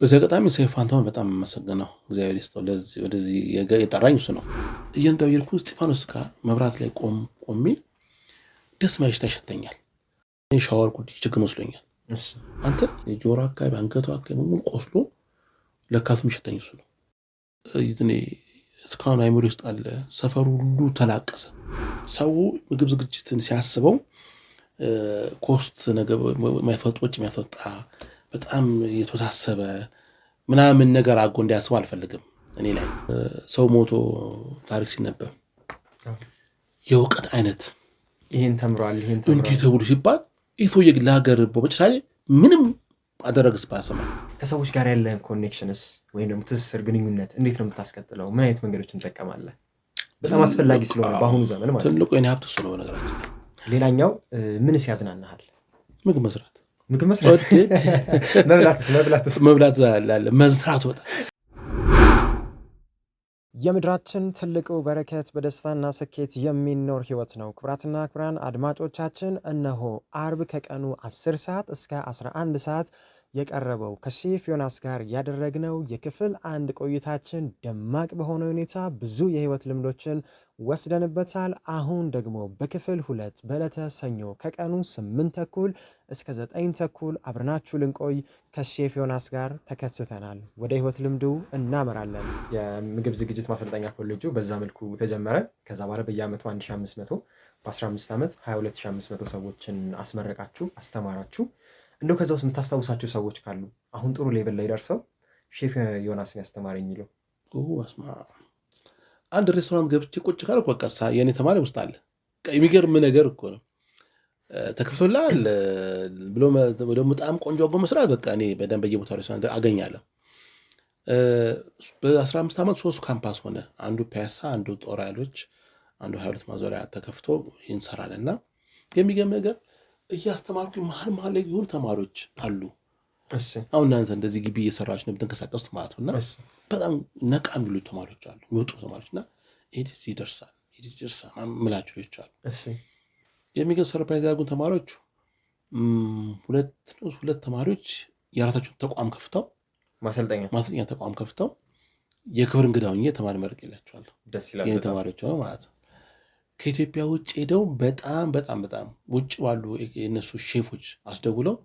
በዚህ አጋጣሚ ሰይፉ ፋንታሁን በጣም የማመሰግነው እግዚአብሔር ይስጠው ወደዚህ የጠራኝ እሱ ነው። እየንዳው እስጢፋኖስ ጋር መብራት ላይ ቆሜ ደስ ማለሽ ታሸተኛል። ሻወር ጉድ ችግር መስሎኛል። አንተ የጆሮ አካባቢ አንገቱ አካባቢ ሙሉ ቆስሎ ለካቱም ይሸተኝ እሱ ነው። እኔ እስካሁን አይምሮ ውስጥ አለ። ሰፈሩ ሁሉ ተላቀሰ። ሰው ምግብ ዝግጅትን ሲያስበው ኮስት ነገር ማይፈጥጦች የሚያፈጣ በጣም የተወሳሰበ ምናምን ነገር አጎ እንዲያስብ አልፈልግም። እኔ ላይ ሰው ሞቶ ታሪክ ሲነበብ የእውቀት አይነት ይሄን ተምሯል እንዲህ ተብሎ ሲባል ኢትዮጵያ ለሀገር በመጨሳሌ ምንም አደረግስ ባሰማ ከሰዎች ጋር ያለህን ኮኔክሽንስ ወይም ደግሞ ትስስር ግንኙነት እንዴት ነው የምታስቀጥለው? ምን አይነት መንገዶችን ትጠቀማለህ? በጣም አስፈላጊ ስለሆነ በአሁኑ ዘመን ማለት ነው። ትልቁ የኔ ሀብት እሱ ነው ነገራችን። ሌላኛው ምንስ ያዝናናሃል? ምግብ መስራት መብላት አለ መዝራት ወጣ የምድራችን ትልቁ በረከት በደስታና ስኬት የሚኖር ህይወት ነው። ክቡራትና ክቡራን አድማጮቻችን እነሆ አርብ ከቀኑ 10 ሰዓት እስከ 11 ሰዓት የቀረበው ከሼፍ ዮናስ ጋር ያደረግነው የክፍል 1 ቆይታችን ደማቅ በሆነ ሁኔታ ብዙ የህይወት ልምዶችን ወስደንበታል። አሁን ደግሞ በክፍል 2 በዕለተ ሰኞ ከቀኑ 8:30 እስከ 9:30 አብረናችሁ ልንቆይ ከሼፍ ዮናስ ጋር ተከስተናል። ወደ ህይወት ልምዱ እናመራለን። የምግብ ዝግጅት ማሰልጠኛ ኮሌጁ በዛ መልኩ ተጀመረ። ከዛ በኋላ በየአመቱ 1500 በ15 ዓመት 22500 ሰዎችን አስመረቃችሁ፣ አስተማራችሁ። እንደው ከዛ ውስጥ የምታስታውሳቸው ሰዎች ካሉ አሁን ጥሩ ሌቭል ላይ ደርሰው ሼፍ ዮናስን ያስተማረኝ የሚለው? አንድ ሬስቶራንት ገብቼ ቁጭ ካልኩ በቃ የኔ ተማሪ ውስጥ አለ። የሚገርም ነገር እኮ ነው። ተከፍቶላል ብሎ ደግሞ በጣም ቆንጆ አጎ መስራት በቃ እኔ በደንብ በየቦታው ሬስቶራንት አገኛለሁ። በ15 ዓመት 3 ካምፓስ ሆነ። አንዱ ፒያሳ፣ አንዱ ጦር ኃይሎች፣ አንዱ 22 ማዞሪያ ተከፍቶ ይንሰራልና የሚገርም ነገር እያስተማርኩ መሀል ላይ የሆኑ ተማሪዎች አሉ። አሁን እናንተ እንደዚህ ግቢ እየሰራችሁ ነው ብትንቀሳቀሱት ማለት ነውና በጣም ነቃ የሚሉ ተማሪዎች አሉ፣ የሚወጡ ተማሪዎችና ኤዲስ ይደርሳል ምላችሁ ልጆች አሉ። የሚገርም ሰርፕራይዝ ያደርጉን ተማሪዎች ሁለት ተማሪዎች የራሳቸውን ተቋም ከፍተው ማሰልጠኛ ተቋም ከፍተው የክብር እንግዳ ሆኜ ተማሪ መርቄላቸዋለሁ። ደስ ይላል። ተማሪዎች ነው ማለት ነው። ከኢትዮጵያ ውጭ ሄደው በጣም ውጭ ባሉ የነሱ ሼፎች አስደውለው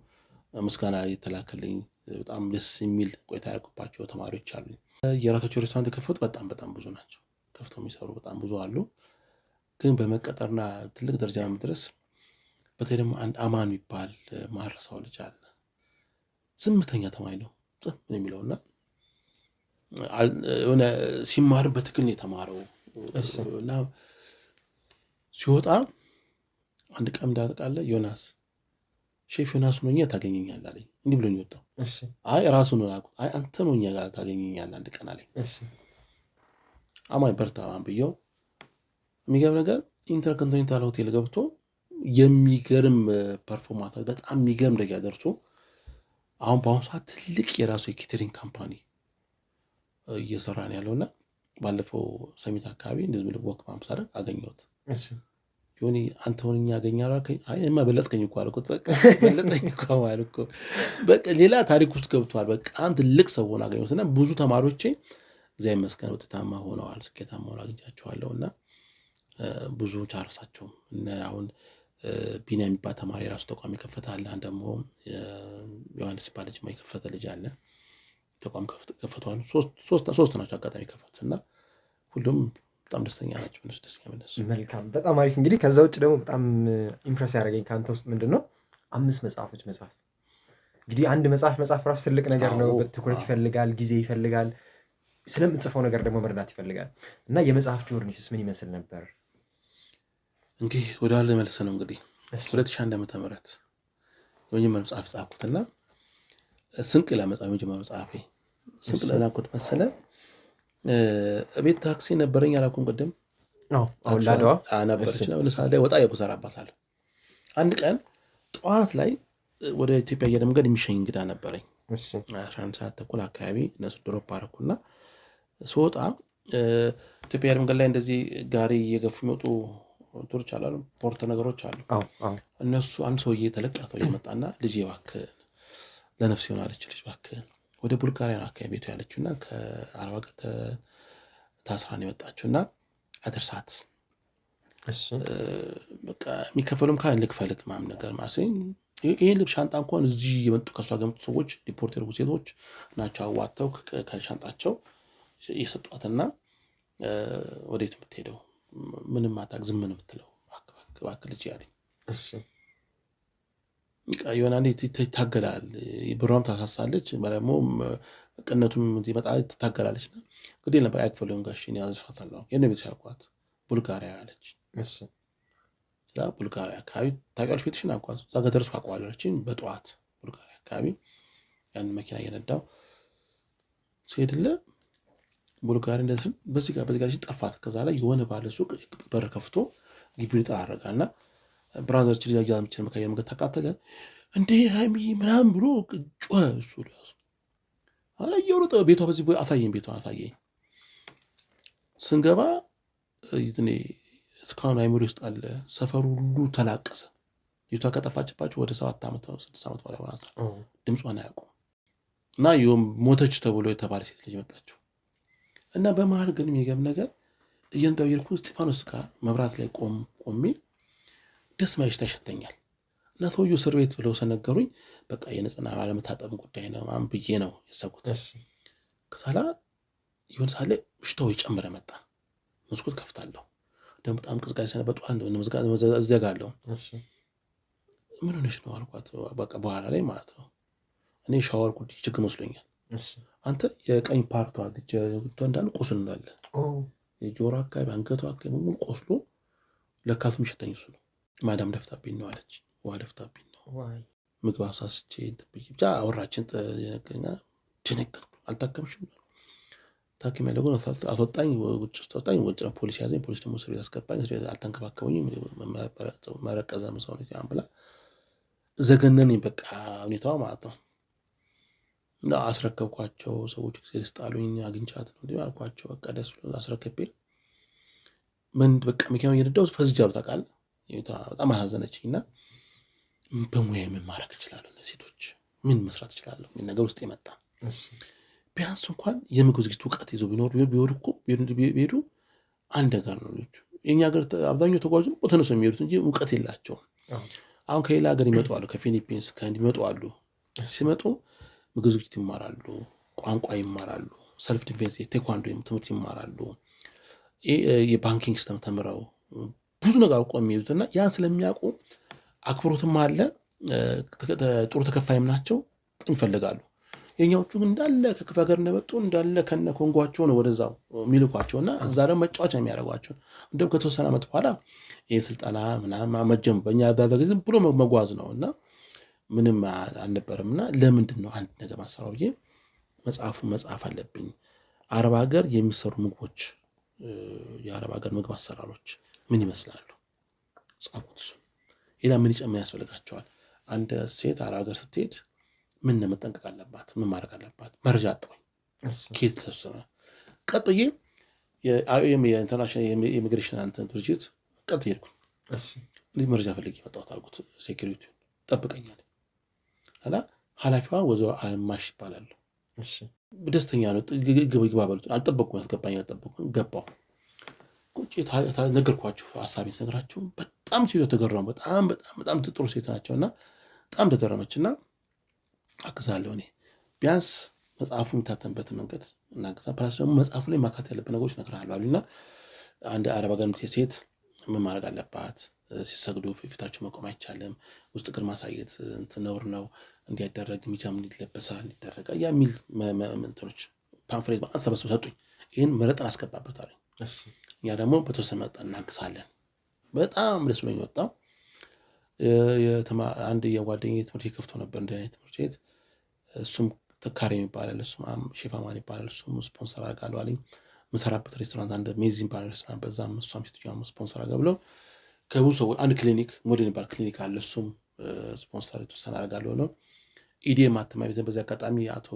ምስጋና የተላከልኝ በጣም ደስ የሚል ቆይታ ያደረኩባቸው ተማሪዎች አሉ። የራሳቸው ሬስቶራንት የከፈቱ በጣም ብዙ ናቸው። ከፍተው የሚሰሩ በጣም ብዙ አሉ። ግን በመቀጠርና ትልቅ ደረጃ መድረስ በተለይ ደግሞ አንድ አማን የሚባል ማረሳው ልጅ አለ። ዝምተኛ ተማሪ ነው፣ ጽም የሚለውና የሆነ ሲማርም በትክክል ነው የተማረው እና ሲወጣ አንድ ቀን እንዳጠቃለ ዮናስ ሼፍ ዮናስ ሆኜ ታገኘኛለህ አለኝ። እንዲህ ብሎኝ ወጣው። አይ ራሱ ነው አልኩት። አይ አንተ ነው እኛ ጋር ታገኘኛለህ አንድ ቀን አለኝ። አማን በርታ ብየው የሚገርም ነገር ኢንተርኮንቲኔንታል ሆቴል ገብቶ የሚገርም ፐርፎርማንስ በጣም የሚገርም ደረጃ ደርሶ አሁን በአሁኑ ሰዓት ትልቅ የራሱ የኬተሪንግ ካምፓኒ እየሰራ ነው ያለውና ባለፈው ሰሚት አካባቢ እንደዚህ ብሎ ወክ ማምሳረግ አገኘሁት። ዮኒ አንተ ሆነኛ ያገኛል አልከኝ። አይ እማ በለጥከኝ እኮ አልኩት። በቃ በለጠኝ እኮ ማለት እኮ በቃ ሌላ ታሪክ ውስጥ ገብቷል። በቃ አንተ ትልቅ ሰው ሆነ አገኘሁትና ብዙ ተማሪዎቼ እዚያ ይመስገን ውጤታማ ሆነዋል፣ ስኬታማ ሆነው አግኝቻቸዋለሁና ብዙ ቻርሳቸው እና አሁን ቢና የሚባል ተማሪ ራሱ ተቋም ይከፈታል። አንድ ደግሞ ዮሐንስ ባለች የከፈተ ልጅ አለ። ተቋም ከፈቷል። ሶስት ናቸው አጋጣሚ ከፈቱና ሁሉም በጣም ደስተኛ ናቸው። ደስተኛ ማለት መልካም፣ በጣም አሪፍ። እንግዲህ ከዛ ውጭ ደግሞ በጣም ኢምፕረስ ያደረገኝ ካንተ ውስጥ ምንድነው 5 መጽሐፎች መጽሐፍ። እንግዲህ አንድ መጽሐፍ ራሱ ትልቅ ነገር ነው። ትኩረት ይፈልጋል፣ ጊዜ ይፈልጋል፣ ስለምትጽፈው ነገር ደግሞ መርዳት ይፈልጋል። እና የመጽሐፍ ጆርኒስ ምን ይመስል ነበር? እንግዲህ ወደ ኋላ መልሰ ነው እንግዲህ 2001 ዓመተ ምህረት የመጀመሪያ መጽሐፍ ጻፍኩትና ስንቅ ለመጽሐፍ የመጀመሪያ መጽሐፌ ስንቅ ለናኩት መሰለ። ቤት ታክሲ ነበረኝ አላልኩም ቅድም? አሁን ላድዋ ነበረች ነው ለሳለ ወጣ የኩሰራባታል። አንድ ቀን ጠዋት ላይ ወደ ኢትዮጵያ አየር መንገድ የሚሸኝ እንግዳ ነበረኝ። 11 ሰዓት ተኩል አካባቢ እነሱ ድሮፕ አደረኩና ስወጣ ኢትዮጵያ አየር መንገድ ላይ እንደዚህ ጋሪ እየገፉ የሚወጡ ቱርች አሉ፣ ፖርት ነገሮች አሉ። እነሱ አንድ ሰውዬ ተለቃተው እየመጣና ልጄ እባክህ ለነፍስ ይሆናለች ልጅ እባክህ ወደ ቡልጋሪያ አካባቢ ቤቷ ያለችውና ከአረብ ሀገር ታስራን የመጣችውና አድርሳት በቃ የሚከፈሉም ካለ ልክፈልክ ምናምን ነገር ማለት ይሄ ልብ ሻንጣ እንኳን እዚህ የመጡ ከሷ ገምጡ ሰዎች ሪፖርት ያደርጉ ሴቶች ናቸው አዋጥተው ከሻንጣቸው የሰጧትና ወዴት የምትሄደው ምንም አታውቅ ዝም ነው የምትለው እባክህ ልጅ ያለኝ የሆነ ይታገላል ብሯም ታሳሳለች ደግሞ ቅነቱም ይመጣ ትታገላለችና ግዴ ነበር አይክፈሉም ጋሽ እኔ አዝፋታለሁ የኔ ቤት ያቋት ቡልጋሪያ አለች ቡልጋሪያ አካባቢ ታውቂያለሽ ቤትሽን አቋት እዛ ጋር ደርሶ አቋለችን በጠዋት ቡልጋሪያ አካባቢ ያን መኪና እየነዳው ሲሄድለ ቡልጋሪያ እንደዚህ በዚህ ጋር ሲጠፋት ከዛ ላይ የሆነ ባለ ሱቅ በር ከፍቶ ግቢውን ይጣራጋልና ብራዘር ችሊ ያያም ችል መካየም ጋር ተቃጠለ እንዴ ሃይሚ ምናምን ብሎ ጮኸ እሱ ራሱ አላ የወረጠ ቤቷ በዚህ ቦይ አሳየኝ ስንገባ ይትኔ እስካሁን አይምሮ ውስጥ አለ ሰፈሩ ሁሉ ተላቀሰ ይቷ ከጠፋችባቸው ወደ 7 ዓመት 6 ዓመት በላይ ሆናት ድምጿን አያውቁም እና ይሁን ሞተች ተብሎ የተባለ ሴት ልጅ መጣችው እና በመሃል ግን የሚገርም ነገር እየንዳው ይልኩ እስጢፋኖስ ጋር መብራት ላይ ቆሜ ደስ ማይሽ ተሸተኛል እና ሰውየው እስር ቤት ብለው ሰነገሩኝ በቃ የነጽና አለመታጠብ ጉዳይ ነው ማን ብዬ ነው የሰኩት ከሳላ ይሁን ሳለ ሽታው ይጨምረ መጣ መስኮት ከፍታለሁ ደም በጣም ቅዝቃዜ ሰነበጡ አንድ ምዝጋና እዘጋለሁ ምን ሆነሽ ነው አልኳት በቃ በኋላ ላይ ማለት ነው እኔ ሻወር ጉድ ችግር መስሎኛል አንተ የቀኝ ፓርቷ እንዳለ ቁስል እንዳለ የጆሮ አካባቢ አንገቷ አካባቢ ሙሉ ቆስሎ ለካቱም ይሸተኝ እሱ ነው ማዳም ደፍታብኝ ነው አለች ውሃ ደፍታብኝ ነው ምግብ አሳስቼ ብቻ አወራችን የነገኛ ደነገጥኩ አልታከምሽም ታከም ያለው አስወጣኝ ውጭ አስወጣኝ ወጭ ፖሊስ ያዘኝ ፖሊስ ደግሞ እስር ቤት አስገባኝ እስር ቤት አልተንከባከቡኝም መረቀዘ መስዋዕት ያምብላ ዘገነነኝ በቃ ሁኔታው ማለት ነው እና አስረከብኳቸው ሰዎች እግዚአብሔር ይስጣሉኝ አግኝቻት ነው አልኳቸው በቃ ደስ ብሎ አስረከቤ ምን በቃ መኪናው እየነዳው ፈዝጃው ታውቃለህ በጣም አሳዘነችኝና በሙያ ምን ማድረግ እችላለሁ ለሴቶች ምን መስራት እችላለሁ ምን ነገር ውስጥ የመጣ ቢያንስ እንኳን የምግብ ዝግጅት ዕውቀት ይዞ ቢሄዱ አንድ ነገር ነው ልጅ የኛ ሀገር አብዛኛው ተጓዥ ተነሱ የሚሄዱት እንጂ ዕውቀት የላቸውም አሁን ከሌላ ሀገር ይመጣሉ ከፊሊፒንስ ከህንድ ይመጣሉ ሲመጡ ምግብ ዝግጅት ይማራሉ ቋንቋ ይማራሉ ሰልፍ ዲፌንስ ቴኳንዶ ትምህርት ይማራሉ የባንኪንግ ሲስተም ተምረው ብዙ ነገር አውቀው የሚሄዱትና ያን ስለሚያውቁ አክብሮትም አለ ጥሩ ተከፋይም ናቸው ይፈልጋሉ የኛዎቹ እንዳለ ከክፍለ ሀገር እንደመጡ እንዳለ ከነ ኮንጓቸው ነው ወደዛው ሚልኳቸውና እዛ ደግሞ መጫወቻ የሚያደርጓቸው እንደም ከተወሰነ ዓመት በኋላ ይሄ ስልጣና ምናምን መጀመር በእኛ ዳዳግዝም ብሎ መጓዝ ነውና ምንም አልነበረምና ለምንድን ነው አንድ ነገር ማሰራው ይሄ መጽሐፍ አለብኝ አረብ ሀገር የሚሰሩ ምግቦች የአረብ ሀገር ምግብ አሰራሮች ምን ይመስላሉ ጻፉት ኢላ ምን ይጨምር ያስፈልጋቸዋል አንድ ሴት አረብ ሀገር ስትሄድ ምን መጠንቀቅ አለባት ምን ማድረግ አለባት መረጃ አጥቶኝ ኬት ተሰማ ቀጥዬ የአይኤም የኢንተርናሽናል ኢሚግሬሽን አንተን ድርጅት ቀጥዬልኩ እንዴ መረጃ ፈልጌ መጣሁት አልኩት ሴኩሪቲ ጠብቀኛል አላ ሐላፊዋ ወዘው አልማሽ ይባላል በደስተኛ ነው ግብግባ በሉት አልጠበቅኩም ያስገባኛል አልጠበቅኩም ገባው ቁጭ ነገርኳችሁ ሐሳቤን ሰግራችሁ በጣም ተገረሙ በጣም ጥሩ ሴት ናቸውና በጣም ተገረመችና አክዛለሁ እኔ ቢያንስ መጽሐፉን ታተንበት መንገድ እና ፕላስ ደግሞ መጽሐፉ ላይ ማካተት ያለበት ነገሮች ነግራለሁ አሉና አንድ አረብ ሀገር ሴት ምን ማድረግ አለባት ሲሰግዱ ፊታቸው መቆም አይቻልም ውስጥ እግር ማሳየት ነውር ነው እንዲያደረግ ሚጃም እንዲለበሳል እንዲደረጋ የሚል እንትኖች ፓምፍሌት ማሰበሰብ ሰጡኝ ይሄን መረጠን አስገባበታል ያ ደግሞ በተወሰነ መጠን እናግሳለን በጣም ደስ ብሎኝ ወጣው አንድ የጓደኛዬ ትምህርት ከፍቶ ነበር እንደኔ ትምህርት ቤት እሱም ተካሪ ይባላል እሱም ሼፋማን ይባላል እሱም ስፖንሰር አጋለው አለኝ መሰራበት ሬስቶራንት አንድ ሜዚን ባር ሬስቶራንት በዛም እሷም ስትጫማ ስፖንሰር አጋብለው ከብዙ አንድ ክሊኒክ ሞዴል ባር ክሊኒክ አለ እሱም ስፖንሰር የተወሰነ አጋለው ነው ኢዲኤም አተማ ቤት በዛ አጋጣሚ አቶ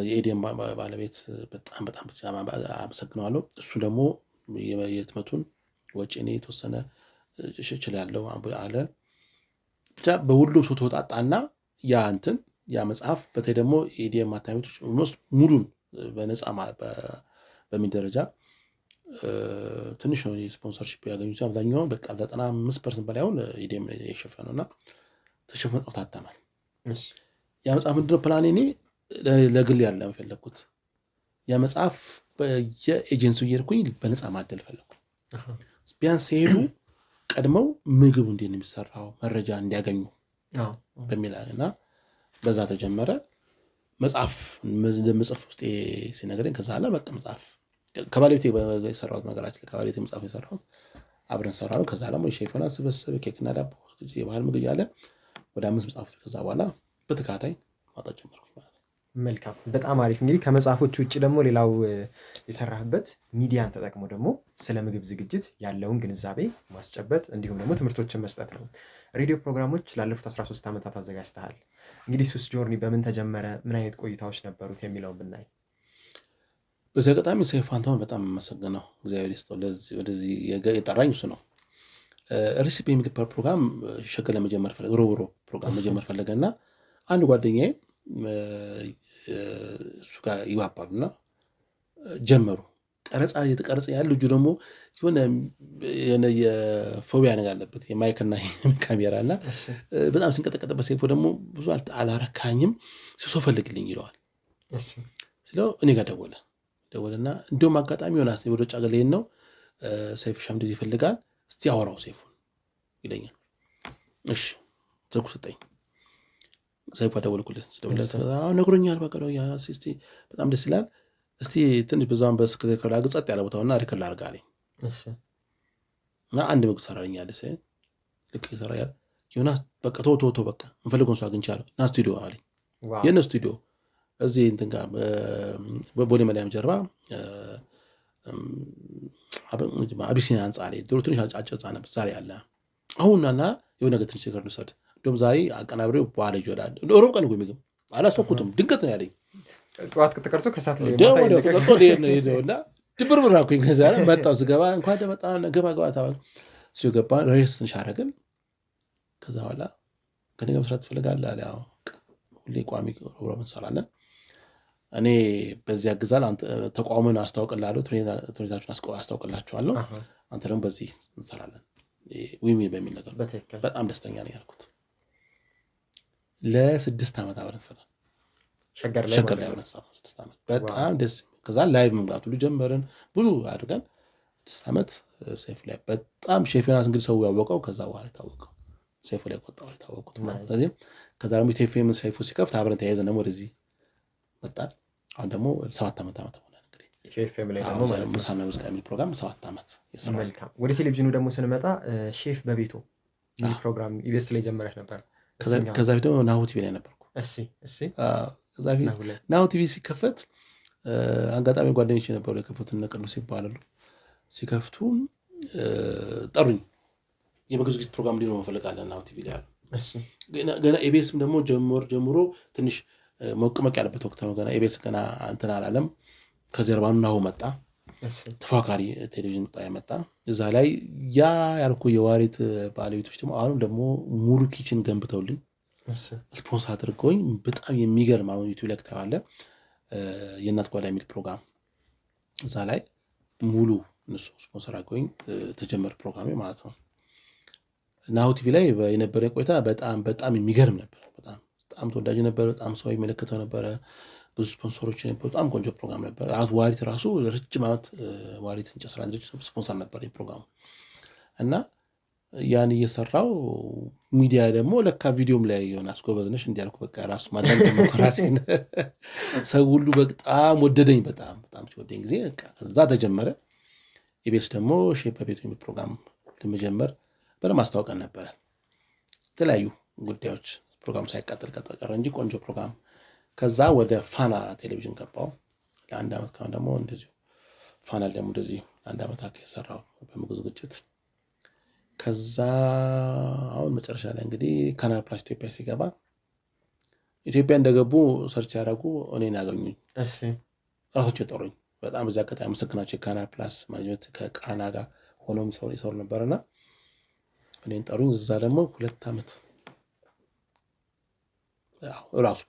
የኢዲኤም ባለቤት በጣም አመሰግናለሁ እሱ ደግሞ የትመቱን ወጪ እኔ የተወሰነ ይችላል አለ ብቻ በሁሉም ሰው ተወጣጣና ያ እንትን ያ መጽሐፍ በተለይ ደግሞ ኢዲኤም ማታሚቶች ሙሉን በነፃ በሚል ደረጃ ትንሽ ነው ስፖንሰርሺፕ ያገኙት። አብዛኛው በቃ 95% በላይ አሁን ኢዲኤም የሸፈነውና ተሸፍኖ ታተማል። ያ መጽሐፍ ምንድነው ፕላኔ እኔ ለግል ያለ ፈለኩት ያ መጽሐፍ የኤጀንሲው እየሄድኩኝ በነፃ ማደል ፈለኩ። ቢያንስ ሲሄዱ ቀድመው ምግቡ እንዴት ነው የሚሰራው መረጃ እንዲያገኙ በሚልና በዛ ተጀመረ። መጽሐፍ መጽሐፍ ውስጥ ሲነገረኝ ከዛ አለ በቃ መጽሐፍ ከባለቤቴ የሰራሁት ነገራችን ከባለቤቴ መጽሐፍ የሰራሁት አብረን ሰራነው። ከዛ ደግሞ የሼፍ ዮናስ ስብስብ ኬክና ዳቦ የባህል ምግብ ያለ ወደ 5 መጽሐፎች ከዛ በኋላ በተከታታይ ማውጣት ጀመርኩኝ ማለት ነው። መልካም በጣም አሪፍ። እንግዲህ ከመጽሐፎች ውጭ ደግሞ ሌላው የሰራህበት ሚዲያን ተጠቅሞ ደግሞ ስለ ምግብ ዝግጅት ያለውን ግንዛቤ ማስጨበጥ እንዲሁም ደግሞ ትምህርቶችን መስጠት ነው። ሬዲዮ ፕሮግራሞች ላለፉት 13 ዓመታት አዘጋጅተሃል። እንግዲህ ሱስ ጆርኒ በምን ተጀመረ፣ ምን አይነት ቆይታዎች ነበሩት የሚለውን ብናይ። በዚህ አጋጣሚ ሰይፉ ፋንታሁን በጣም የማመሰግነው እግዚአብሔር ይስጠው ወደዚህ የጠራኝ እሱ ነው። ሪሲፒ የሚል ፕሮግራም ሸገር ለመጀመር ፈለገ ሮሮ ፕሮግራም መጀመር ፈለገና አንድ ጓደኛዬ እሱ ጋር ይዋባሉና ጀመሩ። ቀረጻ እየተቀረጸ ያለ ልጁ ደግሞ የሆነ የፎቢያ ነገር አለበት የማይክና ካሜራና በጣም ሲንቀጠቀጥበት ሰይፉ ደግሞ ብዙ አላረካኝም ሲሶ ፈልግልኝ ይለዋል። ስለው እኔ ጋር ደወለና እንደውም አጋጣሚ ዮናስ ወደ ውጭ ሀገር ነው ሰይፉ ሻምዲዝ ይፈልጋል እስቲ አወራው ሰይፉን ይለኛል። እሺ ስልኩ ሰጠኝ። ሰይፉ ደወልኩለት ስለወለተ ነግሮኛል በቃ ነው ያ ሲስቲ በጣም ደስ ይላል እስቲ ትንሽ በዛም በስከከላ ግጻት ያለ ቦታውና ሪከርድ አድርጋ አለኝ። እና አንድ ምግብ ሰራልኛል ሰይ ልክ ይሰራል ዮናስ በቃ ቶቶ በቃ እንፈልገው ሰው አግኝቻለሁ ና ስቱዲዮ አለኝ። የነ ስቱዲዮ እዚህ እንትን ጋር በቦሌ መድኃኒዓለም ጀርባ አቢሲኒያ ህንጻ ላይ ድሮ ትንሽ አጭር ህንጻ ነበር ዛሬ አለ። አሁንና የሆነ ነገር ትንሽ ነገር ልውሰድ እንደውም ዛሬ አቀናብሬው በኋላ ይወዳል ሮብ ቀን ምግብ አላሰኩትም ድንገት ነው ያለኝ። ጠዋት ከተቀርጾ ከሰዓት ላይ ወደ ተቀርጾ ሄደውና ድብርብር አልኩኝ። ከዛ መጣው ስገባ እንኳን ደመጣ ገባ ታው ሲገባ ሬስ እንሻረግን ከዛ በኋላ ከኔ ጋር መስራት ትፈልጋለህ አለ። ያው ሁሌ ቋሚ ፕሮግራም እንሰራለን እኔ በዚህ አግዛል አንተ ተቋሙን አስተዋውቅልሃለሁ ትሬዛችሁን አስተዋውቅላችኋለሁ አንተ ደግሞ በዚህ እንሰራለን ዊሚ በሚል ነገር በጣም ደስተኛ ነኝ ያልኩት። ለ6 ዓመት አብረን ሰራን ሸገር ላይ አብረን ሰራን 6 ዓመት በጣም ደስ ከዛ ላይቭ መምጣቱ ጀመርን ብዙ አድርገን 6 ዓመት ሰይፉ ላይ በጣም ሼፍ ዮናስ እንግዲህ ሰው ያወቀው ከዛ በኋላ ታወቀው ሰይፉ ላይ ቆጣው ታወቁት ማለት ነው። ከዛ ደግሞ ቴፌም ሰይፉ ሲከፍት አብረን ተያይዘን ደግሞ ወደዚህ መጣን። አሁን ደግሞ 7 ዓመት ሆነ እንግዲህ ቴፌም ላይ ደግሞ ማለት ነው ሙሳና ሙዚቃ የሚል ፕሮግራም 7 ዓመት የሰራው። መልካም ወደ ቴሌቪዥኑ ደግሞ ስንመጣ ሼፍ በቤቱ የሚል ፕሮግራም ኢቢኤስ ላይ ጀመረህ ነበር። ከዛ ፊት ደግሞ ናሁ ቲቪ ላይ ነበርኩ። እሺ ከዛ ፊት ናሁ ቲቪ ሲከፈት አጋጣሚ ጓደኞቼ ነበሩ የከፈቱት እነ ቅዱስ ይባላሉ። ሲከፍቱ ጠሩኝ የምግብ ዝግጅት ፕሮግራም እንዲኖር እንፈልጋለን ናሁ ቲቪ ላይ አሉ። ገና ኢቢኤስም ደግሞ ጀምሮ ትንሽ ሞቅመቅ ያለበት ወቅት ነው። ገና ኢቢኤስ ገና እንትን አላለም። ከጀርባው ናሁ መጣ ተፋካሪ ቴሌቪዥን መጣ እዛ ላይ ያ ያልኩ የዋሪት ባለቤቶች ደግሞ ሙሉ ኪችን ገንብተውልኝ ስፖንሰር አድርገውኝ በጣም የሚገርም አሁን ዩቲዩብ ላይ ታያለ የእናት ጓዳ የሚል ፕሮግራም እዛ ላይ ሙሉ እነሱ ስፖንሰር አድርገውኝ ተጀመረ ፕሮግራሜ ማለት ነው። ናሁ ቲቪ ላይ የነበረኝ ቆይታ በጣም የሚገርም ነበር። በጣም ተወዳጅ ነበር። በጣም ሰው ይመለከተው ነበር። ብዙ ስፖንሰሮች ነበሩ። በጣም ቆንጆ ፕሮግራም ነበር። ዋሪት ራሱ ረጅም ዓመት ዋሪት እንጨት ስራ ድርጅት ስፖንሰር ነበር የፕሮግራሙ እና ያን እየሰራው ሚዲያ ደግሞ ለካ ቪዲዮም ላይ ዮናስ ጎበዝነሽ እንዲያልኩ በቃ ራሱ ማዳን ዲሞክራሲን ሰው ሁሉ በጣም ወደደኝ። በጣም ሲወደኝ ጊዜ በቃ ከዛ ተጀመረ። ኢቢኤስ ደግሞ ሼፍ በቤቱ የሚል ፕሮግራም ለመጀመር በማስተዋወቅ ነበር። የተለያዩ ጉዳዮች ፕሮግራም ሳይቀጥል ቀረ እንጂ ቆንጆ ፕሮግራም። ከዛ ወደ ፋና ቴሌቪዥን ገባው ለአንድ ዓመት ካሁን ደግሞ እንደዚሁ ፋና ደግሞ እንደዚህ አንድ ዓመት አከ ሰራው በምግብ ዝግጅት። ከዛ አሁን መጨረሻ ላይ እንግዲህ ካናል ፕላስ ኢትዮጵያ ሲገባ ኢትዮጵያ እንደገቡ ሰርች ያደረጉ እኔን ያገኙኝ። ራሳቸው ጠሩኝ። በጣም በዛ አጋጣሚ አመሰግናቸው ካናል ፕላስ ማኔጅመንት ከቃና ጋር ሆኖም ሰው ነበርና እኔን ጠሩኝ። እዛ ደግሞ 2 ዓመት ራሱ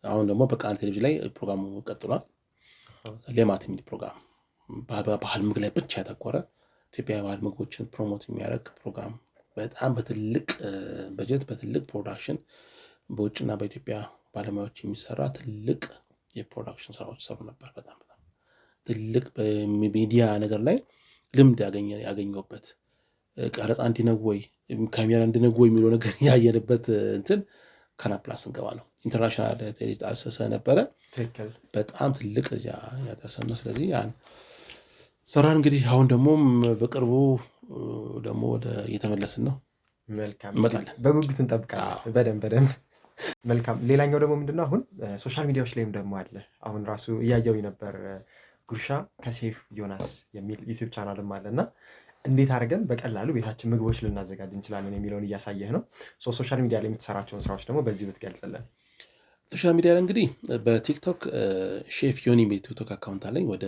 አሁን ደግሞ በቃል ቴሌቪዥን ላይ ፕሮግራሙ ቀጥሏል። ሌማት የሚል ፕሮግራም ባህል ምግብ ላይ ብቻ ያተኮረ ኢትዮጵያ ባህል ምግቦችን ፕሮሞት የሚያደርግ ፕሮግራም በጣም በትልቅ በጀት በትልቅ ፕሮዳክሽን በውጭና በኢትዮጵያ ባለሙያዎች የሚሰራ ትልቅ የፕሮዳክሽን ስራዎች ሰሩ ነበር። በጣም ትልቅ በሚዲያ ነገር ላይ ልምድ ያገኘሁበት ቀረጻ እንዲነወይ ካሜራ እንዲነወይ የሚለው ነገር ያየንበት እንትን ካናል ፕላስ እንገባ ነው። ኢንተርናሽናል ቴሌቪዥን ነበረ። በጣም ትልቅ ያደረሰን። ስለዚህ ያን ሰራን። እንግዲህ አሁን ደግሞ በቅርቡ ደግሞ ወደ እየተመለስን ነው። መልካም በጉጉት እንጠብቃለን። በደንብ መልካም። ሌላኛው ደግሞ ምንድነው አሁን ሶሻል ሚዲያዎች ላይም ደግሞ አለ። አሁን ራሱ እያየው ነበር ጉርሻ ከሴፍ ዮናስ የሚል ዩቲዩብ ቻናልም አለና እንዴት አድርገን በቀላሉ ቤታችን ምግቦች ልናዘጋጅ እንችላለን የሚለውን እያሳየህ ነው። ሶሻል ሚዲያ ላይ የምትሰራቸውን ስራዎች ደግሞ በዚህ ብትገልጽልን። ሶሻል ሚዲያ ላይ እንግዲህ በቲክቶክ ሼፍ ዮኒ ቲክቶክ አካውንት አለኝ። ወደ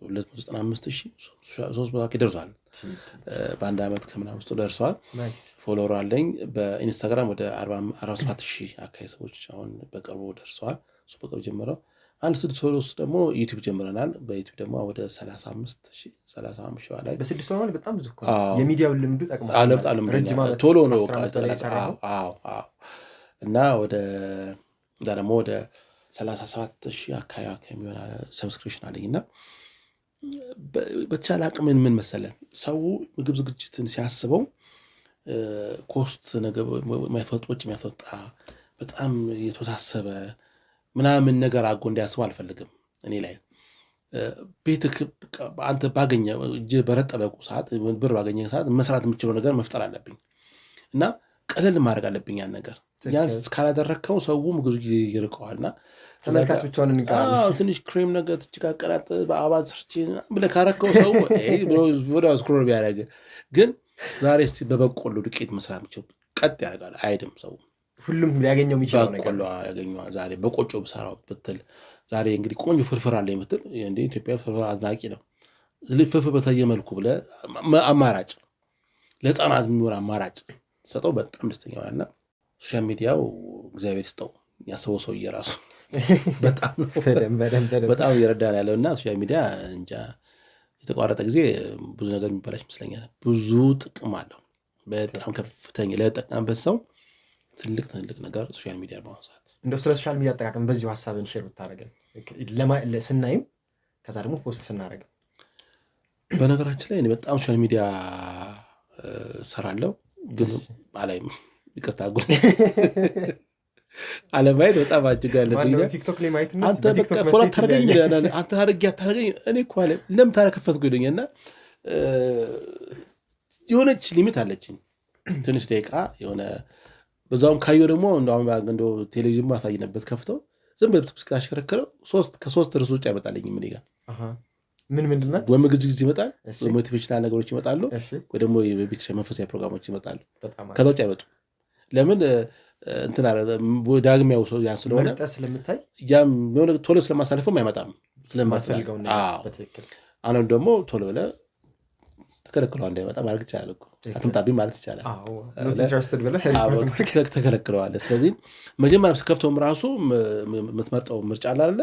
295,300 ደርሷል። በአንድ ዓመት ከምናምን ውስጥ ደርሷል። ፎሎወር አለኝ። በኢንስታግራም ወደ 47,000 አካባቢ ሰዎች አሁን በቅርቡ ደርሰዋል። እሱ በቅርቡ ጀምረው አንድ 6 ወር ውስጥ ደግሞ ዩቲዩብ ጀምረናል። በዩቲዩብ ደግሞ ወደ 35,000 በላይ በ6 ወር በጣም ብዙ እኮ የሚዲያው ልምዱ ጠቅሟል። ቶሎ ነው እና ወደ ደግሞ ወደ 37,000 አካባቢ የሚሆን ሰብስክሪፕሽን አለኝ። እና በተቻለ አቅም ምን መሰለን ሰው ምግብ ዝግጅትን ሲያስበው ኮስት ነገር ወጪ የሚያፈጣ በጣም የተወሳሰበ ምናምን ነገር አድርጎ እንዲያስብ አልፈልግም። እኔ ላይ ቤትክ አንተ ባገኘ እጅ በረጠበ ሰዓት ብር ባገኘ ሰዓት መስራት የምችለው ነገር መፍጠር አለብኝ እና ቀለል ማድረግ አለብኝ ያን ነገር። ያንስ ካላደረከው ሰው ምግብ ይርቀዋልና ተመልካች ብቻውን እንቀራለን። ትንሽ ክሬም ነገር ትጭቃቀላት በአባዝ ሰርቼ ብለህ ካረከው ሰው ወደ ስክሮል ቢያደርግ ግን ዛሬ እስቲ በበቆሎ ዱቄት መስራት የምችለው ቀጥ ያደርጋል። አይድም ሰው ሁሉም ሊያገኘው የሚችለው ነገር በቆሎ ያገኘዋል። ዛሬ በቆጮ ብሰራው ብትል ዛሬ እንግዲህ ቆንጆ ፍርፍር አለ የምትል እንደ ኢትዮጵያ ፍርፍር አድናቂ ነው። ፍርፍር በተለየ መልኩ ብለህ አማራጭ ለህፃናት የሚሆን አማራጭ ሰጠው በጣም ደስተኛ ሆናልና ሶሻል ሚዲያው እግዚአብሔር ይስጠው ያሰበው ሰው እየራሱ በጣም እየረዳን ያለውና ሶሻል ሚዲያ እንጃ የተቋረጠ ጊዜ ብዙ ነገር የሚበላሽ ይመስለኛል። ብዙ ጥቅም አለው። በጣም ከፍተኛ ለተጠቀመበት ሰው ትልቅ ነገር ሶሻል ሚዲያ ነው። እንደው ስለ ሶሻል ሚዲያ አጠቃቀም በዚሁ ሐሳብን ሼር ብታደርገን ስናይም ከዛ ደግሞ ፖስት ስናደርግ። በነገራችን ላይ እኔ በጣም ሶሻል ሚዲያ ሰራለሁ ግን አላይም። ይቅርታ ጉድ አለማየት በጣም አጅጋለሁ። ቲክቶክ ላይ ማየት ነው። አንተ በቃ ፎሎ አታደርገኝ አንተ አታደርገኝ እኔ እኮ አለ ለምን ታከፈትኩ ይሉኛልና የሆነች ሊሚት አለችኝ ትንሽ ደቂቃ የሆነ በዛውም ካየው ደግሞ እንደው ቴሌቪዥን ማሳይነበት ከፍተው ዝም ብለህ ብትስካሽከረከረው ከሶስት ርዕሶች አይመጣልኝም። ምን ይላል ምንድን ናቸው? ወይ ምግብ ዝግጅት ይመጣል፣ ወይ ሞቲቬሽናል ነገሮች ይመጣሉ፣ ወይ ደግሞ የቤተሰብ መንፈሳዊ ፕሮግራሞች ይመጣሉ። ከዛ ውጭ አይመጡም። ለምን እንትን አለ ዳግሚያው ሰው ያን ስለሆነ ስለምታይ ያም የሆነ ቶሎ ስለማሳልፈው አይመጣም ስለማትፈልገው ነው። በትክክል አሁን ደግሞ ቶሎ ብለህ ተከለክለው እንዳይመጣ ማድረግ ይቻላል እኮ አትምጣብኝ ማለት ይቻላል። ተከለክለዋለህ። ስለዚህ መጀመሪያ ስከፍተውም ራሱ የምትመርጠው ምርጫ አለ አይደለ?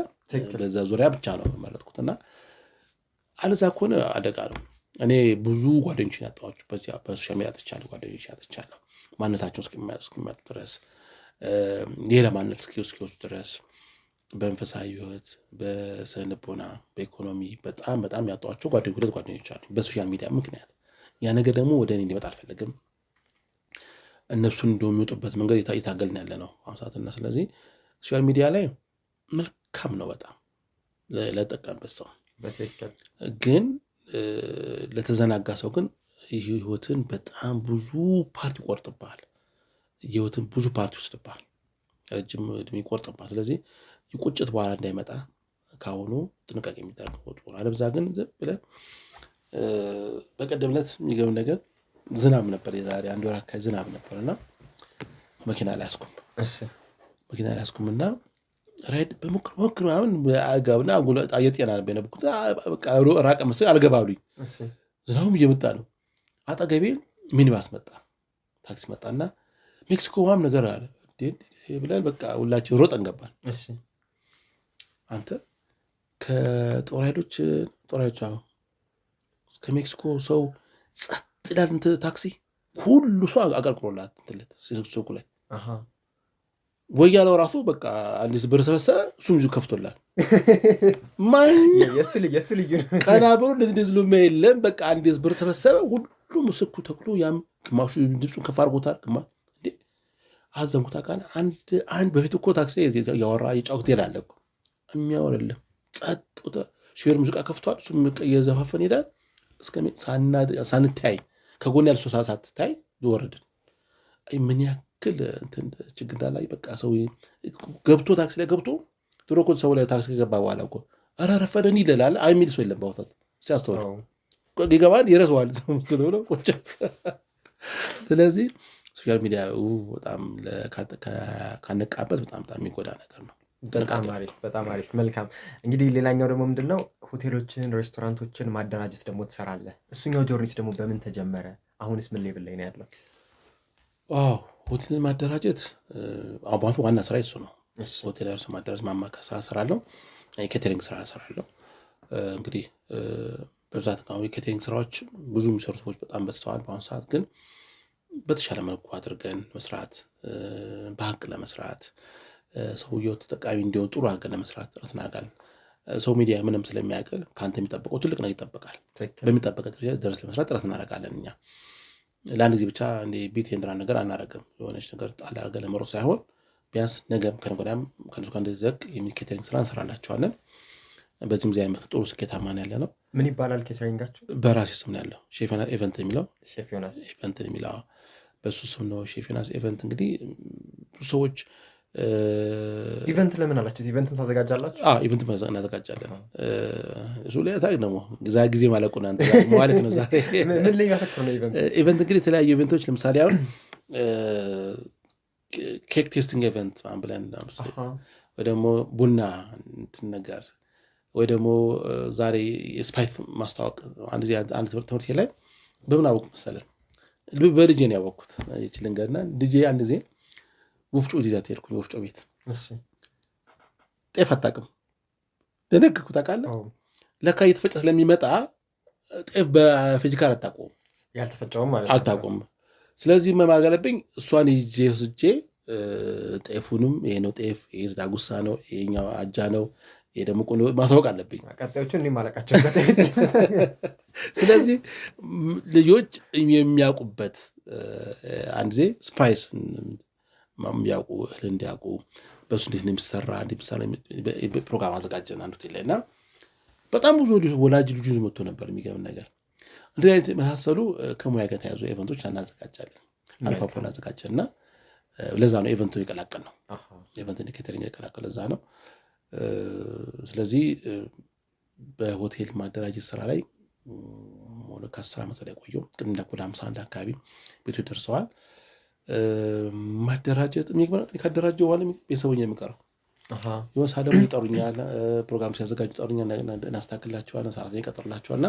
በዛ ዙሪያ ብቻ ነው የመረጥኩት እና አለዛ ከሆነ አደጋ ነው። እኔ ብዙ ጓደኞችን ያጣኋቸው በሶሻል ሚዲያ አጥቻለሁ። ጓደኞች ያጥቻለሁ ማንነታቸውን እስኪመጡ ድረስ ሌላ ማንነት እስኪወስዱ ድረስ በመንፈሳዊ ሕይወት፣ በስነ-ልቦና፣ በኢኮኖሚ በጣም ያጣኋቸው ሁለት ጓደኞች አሉ በሶሻል ሚዲያ ምክንያት። ያ ነገር ደግሞ ወደ እኔ እንዲመጣ አልፈለግም። እነሱን እንደሚወጡበት መንገድ እየታገልን ያለ ነው አሁን ሰዓትና። ስለዚህ ሶሻል ሚዲያ ላይ መልካም ነው በጣም ለተጠቀመበት ሰው። ግን ለተዘናጋ ሰው ግን ህይወትን በጣም ብዙ ፓርቲ ይቆርጥብሃል። ህይወትን ብዙ ፓርቲ ይወስድብሃል፣ ረጅም እድሜ ይቆርጥብሃል። ስለዚህ ቁጭት በኋላ እንዳይመጣ ካሁኑ ጥንቃቄ የሚደረግ ነው። አለበዛ ግን ዝም ብለህ በቀደም ዕለት የሚገርም ነገር ዝናብ ነበር፣ የዛሬ አንድ ወር አካባቢ ዝናብ ነበርና መኪና ላይ አስቁምና ራይድ በሞክር ምናምን አጋብና የጤና ነበር የነበርኩት። በቃ ራቀ መሰለኝ አልገባሉኝ። ዝናቡም እየመጣ ነው። አጠገቤ ሚኒባስ መጣ፣ ታክሲ መጣና ሜክሲኮ ምናምን ነገር አለ። ብለን በቃ ሁላችን ሮጠን ገባን። እሺ አንተ ከጦር ኃይሎች እስከ ሜክሲኮ ሰው ጸጥ ይላል። እንትን ታክሲ ሁሉ ሰው አቀርቅሮላት እንትለት ሱቁ ላይ ወያለው ራሱ በቃ አንዲስ ብር ሰበሰበ። እሱም ይዞ ከፍቶላል። ማን የሱ ልጅ ቀና ብሎ እንደዚህ ሉሜ የለም። በቃ አንዲስ ብር ሰበሰበ። ሁሉም ስልኩ ተክሎ ያም ግማሹ ድምፁን ከፍ አድርጎታል። እንዴ አዘንኩታ ቃል አንድ በፊት እኮ ታክሲ ያወራ የጫውት ይላል እኮ የሚያወራለም ጸጥ ሼር ሙዚቃ ከፍቷል። እሱም እየዘፋፈን ሄዳል። ሳንታይ ከጎን ያለ 3 ሰዓት ታይ ወረድን። አይ ምን ያክል እንትን ችግር እንዳላይ በቃ ሰው ገብቶ ታክሲ ላይ ገብቶ ድሮ እኮ ሰው ላይ ታክሲ ከገባ በኋላ እኮ ኧረ ረፈደን ይላል። አይ የሚል ሰው የለም። ባውታት ሲያስተውል ይገባል ይረሳዋል ስለሆነ ቁጭ። ስለዚህ ሶሻል ሚዲያ በጣም ካነቃበት በጣም የሚጎዳ ነገር ነው። በጣም አሪፍ መልካም። እንግዲህ ሌላኛው ደግሞ ምንድነው ሆቴሎችን ሬስቶራንቶችን ማደራጀት ደግሞ ትሰራለህ። እሱኛው ጆርኒስ ደግሞ በምን ተጀመረ? አሁንስ ምን ሌቭል ላይ ነው ያለው? ሆቴልን ማደራጀት አባቱ ዋና ስራ እሱ ነው። ሆቴል ራሱ ማደራጀት ማማከር ስራ እሰራለሁ። የኬተሪንግ ስራ እሰራለሁ። እንግዲህ በብዛት ነው የኬተሪንግ ስራዎች ብዙ የሚሰሩ ሰዎች በጣም በዝተዋል። በአሁኑ ሰዓት ግን በተሻለ መልኩ አድርገን መስራት በሀቅ ለመስራት ሰውየው ተጠቃሚ እንዲሆን ጥሩ አድርገን ለመስራት ጥረት እናደርጋለን። ሰው ሚዲያ ምንም ስለሚያውቅ ከአንተ የሚጠበቀው ትልቅ ነገር ይጠበቃል። በሚጠበቀው ድረስ ለመስራት ጥረት እናደርጋለን። እኛ ለአንድ ጊዜ ብቻ እንደ ቤት የእንድራ ነገር አናደርግም። የሆነች ነገር ጣል አድርገን ለመሮጥ ሳይሆን ቢያንስ ነገም ከነገ ወዲያም ከነሱ ጋር እንደዘቅ የሚል ኬተሪንግ ስራ እንሰራላቸዋለን። በዚህም ጊዜ ጥሩ ስኬታማ ነው ያለነው። ምን ይባላል ኬተሪንጋችሁ? በራሴ ስም ነው ያለው። ሼፍ ዮናስ ኢቨንት የሚለው ሼፍ ዮናስ ኢቨንት የሚለው በሱ ስም ነው። ሼፍ ዮናስ ኢቨንት እንግዲህ ሰዎች ኢቨንት ለምን አላችሁ? ኢቨንትም ታዘጋጃላችሁ? ኢቨንት እናዘጋጃለን። እሱ ላይ ታግ ደግሞ ጊዜ ማለቁ ነው አንተ ማለት ነው። ዛሬ ምን ላይ ያተኮረ ነው ኢቨንት? ኢቨንት እንግዲህ የተለያዩ ኢቨንቶች ለምሳሌ አሁን ኬክ ቴስቲንግ ኢቨንት ብለን ወይ ደግሞ ቡና እንትን ነገር ወይ ደግሞ ዛሬ የስፓይስ ማስታወቅ አንድ ትምህርት ላይ በምን አወቅ መሰለን? በልጄ ነው ያወቅኩት። ይችልንገርና ልጄ አንድ ጊዜ ወፍጮ ይዛት ሄድኩኝ። ወፍጮ ቤት ጤፍ አታውቅም። ደነገርኩ። ታውቃለህ ለካ እየተፈጨ ስለሚመጣ ጤፍ በፊዚካል አታውቀውም። ያልተፈጨውም ማለት አታውቀውም። ስለዚህ መማገለብኝ እሷን ይዤ ወስጄ ጤፉንም ይሄ ነው ጤፍ፣ ይሄ ዳጉሳ ነው፣ ይሄኛው አጃ ነው፣ ይሄ ደግሞ ቆሎ ማታወቅ አለብኝ። ቀጣዮቹን እኔ ማለቃቸው። ስለዚህ ልጆች የሚያውቁበት አንድ ጊዜ ስፓይስ የሚያውቁ እህል እንዲያውቁ በሱ እንዴት ነው የሚሰራ ፕሮግራም አዘጋጀን አንዱ ሆቴል ላይ እና በጣም ብዙ ወላጅ ልጆች መጥቶ ነበር። የሚገርም ነገር እንደዚህ አይነት መሳሰሉ ከሙያ ጋር ተያይዞ ኢቨንቶች እናዘጋጃለን። አልፎ አልፎ እናዘጋጀን እና ለዛ ነው ኢቨንቱን የቀላቀል ነው። ኢቨንቱን ኬተሪንግ የቀላቀል ለዛ ነው። ስለዚህ በሆቴል ማደራጀት ስራ ላይ ወደ 10 ዓመት ላይ ቆየሁ። ግን እንዳልኩህ 51 አካባቢ ቤቶች ደርሰዋል። ማደራጀት ካደራጀው በኋላ ቤተሰቦኛ የሚቀረው ይወሳደው ይጠሩኛል። ፕሮግራም ሲያዘጋጁ ይጠሩኛል። እናስተካክላቸዋለን፣ ሰራተኛ ይቀጥርላቸዋልና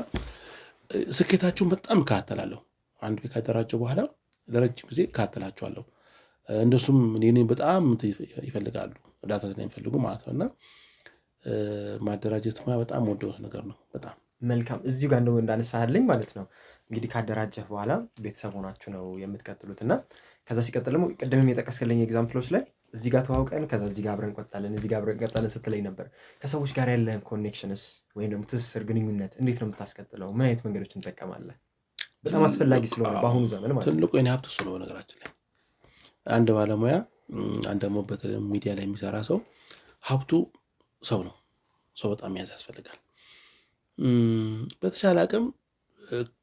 ስኬታቸውን በጣም እከታተላለሁ። አንድ ቤት ካደራጀው በኋላ ለረጅም ጊዜ እከታተላቸዋለሁ። እንደሱም እኔ በጣም ይፈልጋሉ እርዳታ ስለሚፈልጉ ማለት ነውና ማደራጀት በጣም ወደው ነገር ነው። በጣም መልካም። እዚሁ ጋር እንደው እንዳነሳህልኝ ማለት ነው እንግዲህ ካደራጀህ በኋላ ቤተሰብ ሆናችሁ ነው የምትቀጥሉትና ከዛ ሲቀጥል ደግሞ ቅድምም የጠቀስከልኝ ኤግዛምፕሎች ላይ እዚህ ጋር ተዋውቀን ከዛ እዚህ ጋር አብረን እንቆጣለን እዚህ ጋር አብረን እንቀጣለን ስትለኝ ነበር። ከሰዎች ጋር ያለህን ኮኔክሽንስ ወይም ደግሞ ትስስር ግንኙነት እንዴት ነው የምታስቀጥለው? ምን አይነት መንገዶችን ትጠቀማለህ? በጣም አስፈላጊ ስለሆነ በአሁኑ ዘመን ማለት ነው። ትልቁ የኔ ሀብት እሱ ነው። በነገራችን ላይ አንድ ባለሙያ አንድ ደግሞ በተለይ ሚዲያ ላይ የሚሰራ ሰው ሀብቱ ሰው ነው። ሰው በጣም መያዝ ያስፈልጋል። በተሻለ አቅም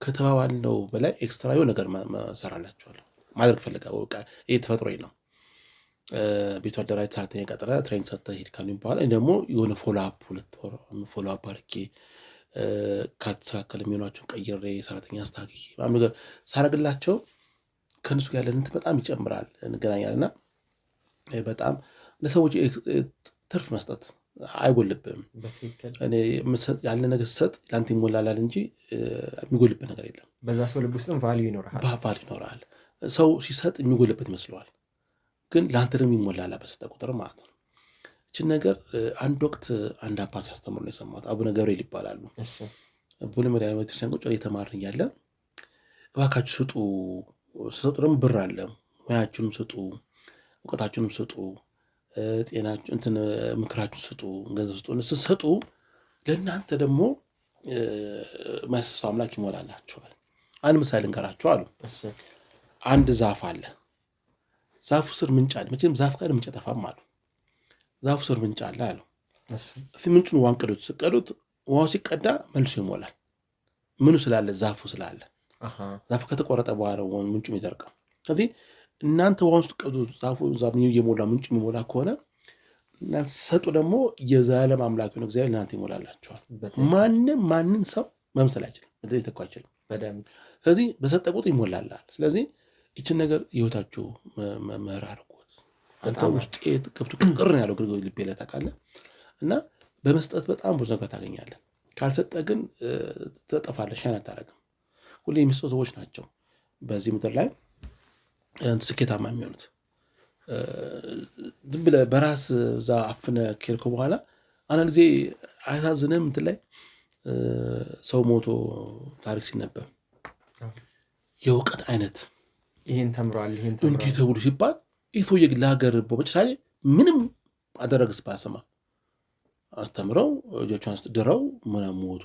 ከተባባልነው በላይ ኤክስትራ የሆነ ነገር መሰራላችኋለሁ ማድረግ ፈልጋለሁ። በቃ ይሄ ተፈጥሮዬ ነው። ቤቱ አደራጅ ሰራተኛ ቀጥረ ትሬኒንግ ሰጥተህ ሄድ ካሉኝ በኋላ ደግሞ የሆነ ፎሎ አፕ 2 ወር ፎሎ አፕ አድርጌ ካልተስተካከለ የሚሆናቸውን ቀይሬ ሰራተኛ አስተካክዬ ምናምን ነገር ሳረግላቸው ከእነሱ ጋር ያለን እንትን በጣም ይጨምራል። እንገናኛለንና በጣም ለሰዎች ትርፍ መስጠት አይጎልብም። እኔ ያለ ነገር ሰጥ ላንተ ይሞላላል እንጂ የሚጎልበት ነገር የለም። በዛ ሰው ልብ ውስጥም ቫልዩ ይኖራል። ሰው ሲሰጥ የሚጎልበት ይመስለዋል። ግን ለአንተ ደግሞ ይሞላል በሰጠ ቁጥር ማለት ነው። እችን ነገር አንድ ወቅት አንድ አባት ሲያስተምሩ ነው የሰማሁት። አቡነ ገብርኤል ይባላሉ። ቦሌ መድኃኔዓለም ቤተክርስቲያን ቁጭ ብለን እየተማርን እያለ እባካችሁ ስጡ፣ ስጡ ደግሞ ብር አለ፣ ሙያችሁንም ስጡ፣ እውቀታችሁንም ስጡ፣ ጤናችሁ እንትን ምክራችሁ ስጡ፣ ገንዘብ ስጡ። ስትሰጡ ለእናንተ ደግሞ ማያሳሳው አምላክ ይሞላላችኋል። አንድ ምሳሌ ልንገራችሁ አሉ። አንድ ዛፍ አለ። ዛፉ ስር ምንጭ አለ። መቼም ዛፍ ጋር ምንጭ አይጠፋም አሉ። ዛፉ ስር ምንጭ አለ አሉ። እስኪ ምንጩን ውሃን ቀዱት። ስቀዱት ውሃው ሲቀዳ መልሶ ይሞላል። ምኑ ስላለ? ዛፉ ስላለ። ዛፉ ከተቆረጠ በኋላ ምንጩ የሚደርቀው። ስለዚህ እናንተ ውሃውን ስትቀዱ ዛፉ እየሞላ ምንጩ የሚሞላ ከሆነ እናንተ ሰጡ ደግሞ የዘላለም አምላክ ነው እግዚአብሔር እናንተ ይሞላላችኋል። ማንም ሰው መምሰል አይችልም፣ ሊተካ አይችልም። ስለዚህ በሰጠ ቁጥር ይሞላላል። ስለዚህ ይችን ነገር ህይወታችሁ መመር አድርጎት። አንተ ውስጥ ገብቶ ቅር ያለው ግርግር ልቤ ላይ ታውቃለህ። እና በመስጠት በጣም ብዙ ነገር ታገኛለህ። ካልሰጠ ግን ትጠፋለህ፣ ሻን አታደርግም። ሁሌ የሚሰጡ ሰዎች ናቸው በዚህ ምድር ላይ ስኬታማ የሚሆኑት። ዝም ብለህ በራስ እዛ አፍነ ከሄድከው በኋላ አንዳንድ ጊዜ አያሳዝንም? እንትን ላይ ሰው ሞቶ ታሪክ ሲነበብ የእውቀት አይነት ይሄን ተምሯል እንዲህ ተብሎ ሲባል ይህ ሰውዬ ግን ለሀገር በመጨሳሌ ምንም አደረግስ ባሰማ አስተምረው ልጆቿን ድረው ምናምን ሞቱ።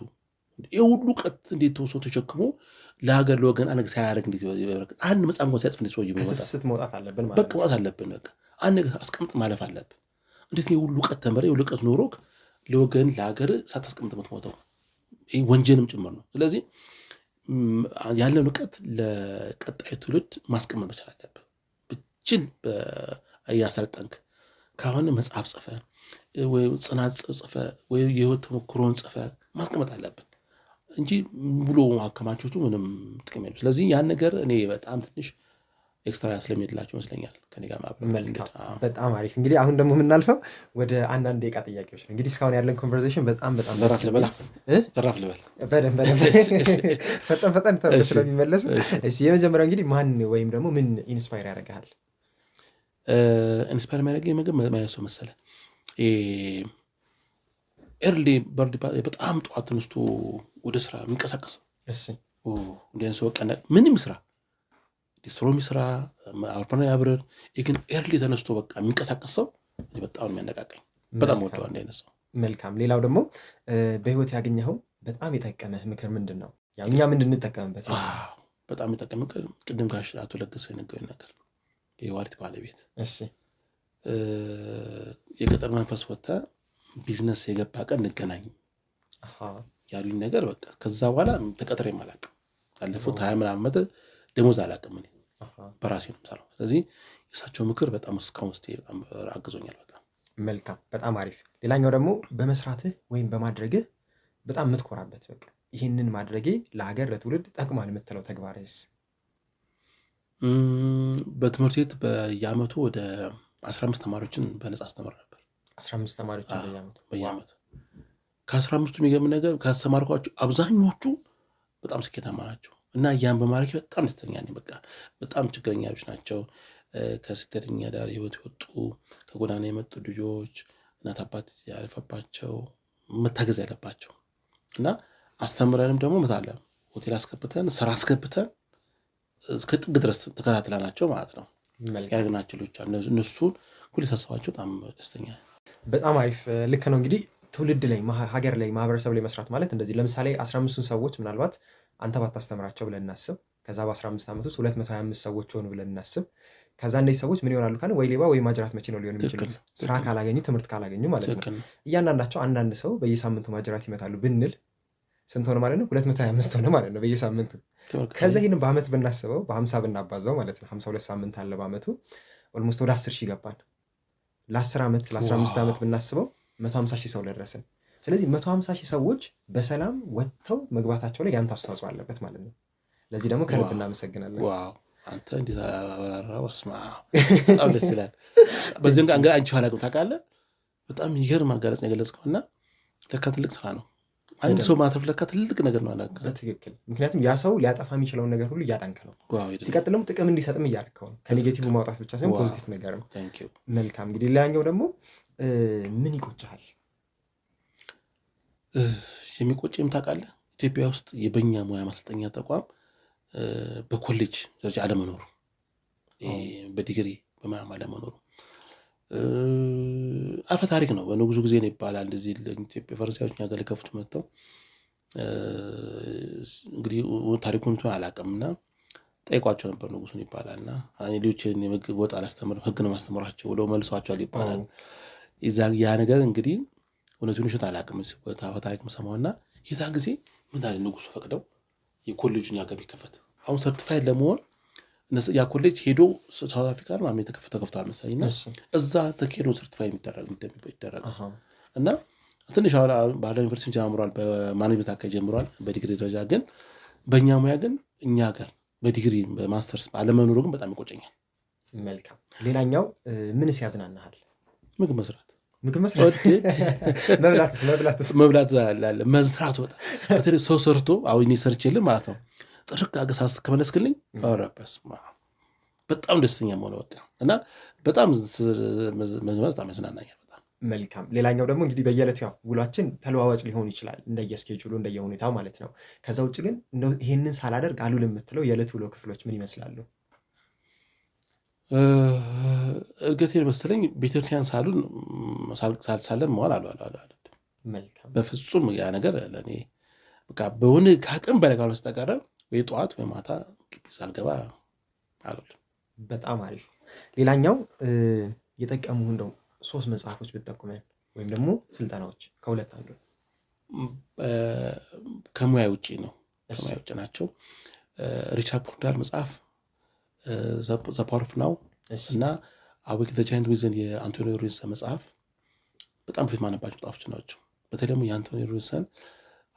ይህ ሁሉ እውቀት እንዴት ተወሶ ተሸክሞ ለሀገር ለወገን አንድ ሳያደርግ እንዴት ይበረከት? አንድ መጽሐፍ እንኳን ሲያጽፍ እንዴት ሰውዬ ከስስት መውጣት አለብን ማለት በቃ መውጣት አለብን። በቃ አንድ ነገር አስቀምጥ ማለፍ አለብን። እንዴት ይህ ሁሉ እውቀት ተምረህ የሁሉ እውቀት ኖሮክ ለወገን ለሀገር ሳታስቀምጥ የምትሞተው? ይህ ወንጀልም ጭምር ነው። ስለዚህ ያለን እውቀት ለቀጣይ ትውልድ ማስቀመጥ መቻል አለብን። ብችል እያሰለጠንክ ከሆነ መጽሐፍ ጽፈ ወይ ጽናት ጽፈ ወይ የህይወት ተሞክሮን ጽፈ ማስቀመጥ አለብን እንጂ ብሎ ማከማቸቱ ምንም ጥቅም የለም። ስለዚህ ያን ነገር እኔ በጣም ትንሽ ኤክስትራ ስለሚሄድላቸው ይመስለኛል ከኔ ጋር ማብራት። በጣም አሪፍ። እንግዲህ አሁን ደግሞ የምናልፈው ወደ አንዳንድ ደቂቃ ጥያቄዎች ነው። እንግዲህ እስካሁን ያለን ኮንቨርሴሽን በጣም ዘራፍ ልበል በደንብ ፈጠን ተብሎ ስለሚመለስ የመጀመሪያው እንግዲህ ማን ወይም ደግሞ ምን ኢንስፓየር ያደርግሃል? ኢንስፓየር የሚያደርገኝ ምግብ ማያሰው መሰለ ኤርሊ በርድ በጣም ጠዋት ተነስቶ ወደ ስራ የሚንቀሳቀስ እንዲያን ሰው ቀነ ምንም ስራ ዲስትሮሚ ስራ አውሮፕላን ያብረር ግን ኤርሊ ተነስቶ በቃ የሚንቀሳቀስ ሰው በጣም የሚያነቃቃኝ በጣም ወደው አንድ አይነት ሰው። መልካም። ሌላው ደግሞ በህይወት ያገኘኸው በጣም የጠቀመህ ምክር ምንድን ነው? ያው እኛ ምንድን እንጠቀምበት? በጣም የጠቀመ ቅድም ጋሽ አቶ ለገሰ የነገሩኝ ነገር የዋሪት ባለቤት የገጠር መንፈስ ወጣ ቢዝነስ የገባ ቀን እንገናኝ ያሉኝ ነገር በቃ ከዛ በኋላ ተቀጥሬ አላውቅም። ያለፉት 20 ምናምን ዓመት ደሞዝ አላውቅም እኔ በራሴ ነው የምሰራው። ስለዚህ የእሳቸው ምክር በጣም እስካሁን በጣም አግዞኛል። በጣም መልካም፣ በጣም አሪፍ። ሌላኛው ደግሞ በመስራትህ ወይም በማድረግህ በጣም የምትኮራበት በቃ ይህንን ማድረጌ ለሀገር ለትውልድ ጠቅሟል የምትለው ተግባርስ? በትምህርት ቤት በየዓመቱ ወደ 15 ተማሪዎችን በነጻ አስተምር ነበር። 15 ተማሪዎችን በየዓመቱ ከ15ቱ የሚገርም ነገር ካስተማርኳቸው አብዛኞቹ በጣም ስኬታማ ናቸው እና ያን በማድረግ በጣም ደስተኛ ነኝ። በቃ በጣም ችግረኛ ልጆች ናቸው። ከስደተኛ ዳር ህይወት የወጡ ከጎዳና የመጡ ልጆች እናት አባት ያለፈባቸው መታገዝ ያለባቸው እና አስተምረንም ደግሞ መታለ ሆቴል አስገብተን ስራ አስገብተን እስከ ጥግ ድረስ ተከታትለናቸው ማለት ነው ያደረግናቸው ልጆች እነሱን ሁሉ ተሳስባቸው በጣም ደስተኛ። በጣም አሪፍ። ልክ ነው። እንግዲህ ትውልድ ላይ ሀገር ላይ ማህበረሰብ ላይ መስራት ማለት እንደዚህ ለምሳሌ 15ቱን ሰዎች ምናልባት አንተ ባታስተምራቸው ብለን እናስብ። ከዛ በ15 ዓመት ውስጥ 225 ሰዎች ሆኑ ብለን እናስብ። ከዛ እነዚህ ሰዎች ምን ይሆናሉ ካለ ወይ ሌባ ወይ ማጅራት መቼ ነው ሊሆን የሚችሉት? ስራ ካላገኙ ትምህርት ካላገኙ ማለት ነው። እያንዳንዳቸው አንዳንድ ሰው በየሳምንቱ ማጅራት ይመታሉ ብንል ስንት ሆነ ማለት ነው? 225 ሆነ ማለት ነው በየሳምንቱ። ከዛ ይህን በአመት ብናስበው በ50 ብናባዛው ማለት ነው 52 ሳምንት አለ በአመቱ ኦልሞስት ወደ 10 ሺህ ገባን። ለ10 ዓመት ለ15 ዓመት ብናስበው 150 ሺህ ሰው ደረስን። ስለዚህ 150 ሺህ ሰዎች በሰላም ወጥተው መግባታቸው ላይ ያንተ አስተዋጽኦ አለበት ማለት ነው። ለዚህ ደግሞ ከልብ እናመሰግናለን። ዋው አንተ እንዴት አበራራው! አስማ በጣም ደስ ይላል። በዚህ እንግዲህ አንቺ ኋላ ታውቃለህ፣ በጣም ይገርም አጋለጽ የገለጽከውና ለካ ትልቅ ስራ ነው። አንድ ሰው ማትረፍ ለካ ትልቅ ነገር ነው አላካ። በትክክል ምክንያቱም ያ ሰው ሊያጠፋ የሚችለውን ነገር ሁሉ እያዳንክ ነው። ሲቀጥልም ጥቅም እንዲሰጥም እያደረከው ነው። ከኔጌቲቭ ማውጣት ብቻ ሳይሆን ፖዚቲቭ ነገር ነው። መልካም እንግዲህ ሌላኛው ደግሞ ምን ይቆጭሃል? የሚቆጭም ታውቃለህ ኢትዮጵያ ውስጥ የበኛ ሙያ ማሰልጠኛ ተቋም በኮሌጅ ደረጃ አለመኖሩ፣ በዲግሪ በምናምን አለመኖሩ አፈ ታሪክ ነው። በንጉሱ ጊዜ ነው ይባላል። እንደዚህ ለኢትዮጵያ ፈረንሳዮች እኛ ጋር ሊከፍቱ መጥተው እንግዲህ ታሪኩን አላውቅምና ጠይቋቸው ነበር ንጉሱን ይባላልና ሌሎችን የምግብ ወጥ አላስተምርም ህግ ነው ማስተምራቸው ብለው መልሷቸዋል ይባላል። ያ ነገር እንግዲህ እውነቱን ውሸት አላውቅም አፈ ታሪክ መሰማውና የዛ ጊዜ ምን አለ ንጉሱ ፈቅደው የኮሌጁን ያገብ ይከፈት። አሁን ሰርቲፋይድ ለመሆን ያ ኮሌጅ ሄዶ ሳውዝ አፍሪካ ነው ማሜ ተከፍቷል መሰለኝና እዛ ተኬዶ ሰርቲፋይድ የሚደረግ እና ትንሽ ባህላዊ ዩኒቨርሲቲ ጀምሯል፣ በማኔጅመንት አካባቢ ጀምሯል በዲግሪ ደረጃ። ግን በእኛ ሙያ ግን እኛ ጋር በዲግሪ በማስተርስ አለመኖሩ ግን በጣም ይቆጨኛል። መልካም ሌላኛው ምንስ ያዝናናሃል? ምግብ መስራት መብላት አለ መስራት ወጣ በተለይ ሰው ሰርቶ አሁን እኔ ሰርቼልህ ማለት ነው ጥርቅ አገሳስ ከመለስክልኝ አረበስ በጣም ደስተኛ ሆነ በቃ እና በጣም በጣም ያዝናናኛል በጣም። መልካም ሌላኛው ደግሞ እንግዲህ በየዕለቱ ያው ውሏችን ተለዋዋጭ ሊሆን ይችላል እንደየስኬጁሉ እንደየሁኔታው ማለት ነው። ከዛ ውጭ ግን ይሄንን ሳላደርግ አልውልም የምትለው የዕለት ውሎ ክፍሎች ምን ይመስላሉ? እርግጤን መሰለኝ ቤተክርስቲያን ሳለን መዋል አልወድም። በፍጹም ያ ነገር ለእኔ በቃ በሆነ ከአቅም በላይ ካልሆነ በስተቀር ወይ ጠዋት ወይ ማታ ግቢ ሳልገባ አልወድም። በጣም አሪፍ። ሌላኛው የጠቀሙ እንደው 3 መጽሐፎች ብትጠቁመን ወይም ደግሞ ስልጠናዎች ከሁለት አንዱ። ከሙያ ውጪ ነው፣ ከሙያ ውጪ ናቸው። ሪቻርድ ኩርዳል መጽሐፍ ዘ ፓወር ኦፍ ናው እና አዌክ ዘ ጃይንት ዊዝን የአንቶኒ ሮቢንሰን መጽሐፍ በጣም ፊት ማነባቸው መጽሐፎች ናቸው። በተለይ ደግሞ የአንቶኒ ሮቢንሰን